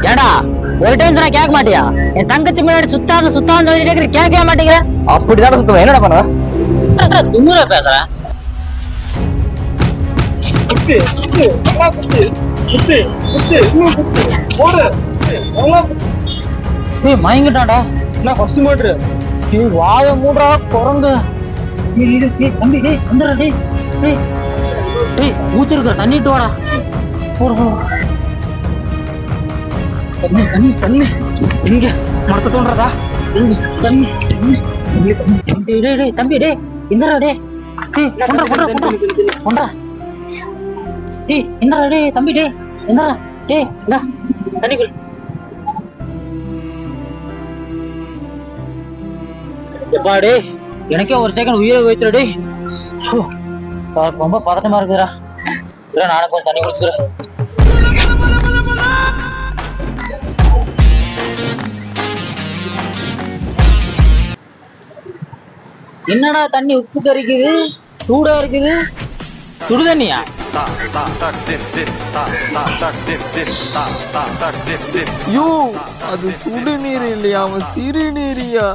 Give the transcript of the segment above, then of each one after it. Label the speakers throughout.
Speaker 1: ஏடா ஒரு டைம் சொன்னா கேட்க மாட்டியா? என் தங்கச்சி முன்னாடி சுத்தாந்து சொல்லிட்டு கேட்கவே மாட்டேங்கிற.
Speaker 2: அப்படிதான் சுத்தம். என்னடா பண்ண
Speaker 1: தும்முற பேசுற? மயங்கிட்டாடா.
Speaker 2: என்ன ஃபர்ஸ்ட் மாட்ரு?
Speaker 1: வாய மூடுறா குரங்கு. தம்பி டேய் வந்துடுற டேய். டேய் ஊத்திருக்க தண்ணிட்டு வாடா. தண்ணி தண்ணி எங்க மரத்த தோன்றதா? தண்ணி தம்பி டேய் இந்தரா டேய். கொண்டா டேய் இந்தரா டேய் தம்பி டேய் இந்தரா டேய் இந்தா தண்ணிக்குள். எப்பாடே எனக்கே ஒரு செகண்ட் உயிரை வைத்துற டேய். ரொம்ப பதட்டமா இருக்குதுடா. நானும் கொஞ்சம் தண்ணி குடிச்சுக்கிறேன். என்னடா தண்ணி உப்பு கறிக்குது, சூடா இருக்குது. சுடு தண்ணியா?
Speaker 3: யோ அது சுடுநீர் இல்லையா, அவன் சிறுநீரியா.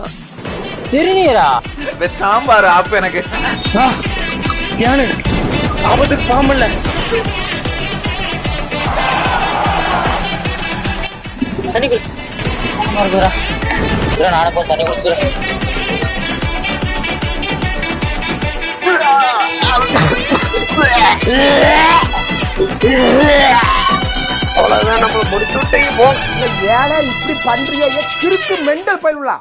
Speaker 1: சிறுநீரா?
Speaker 3: சாம்பார் ஆப்பு எனக்கு.
Speaker 2: ஆபத்துக்கு பாம்பல்ல.
Speaker 1: தண்ணிக்குள் நானும் கொஞ்சம் தண்ணி குடிச்சுக்கிறேன்.
Speaker 3: அவ்வளவுதான், நம்ம முடிச்சு விட்டீங்க. ஏடா இப்படி பண்றியா? கிறுக்கு மெண்டல் பயிலுலா.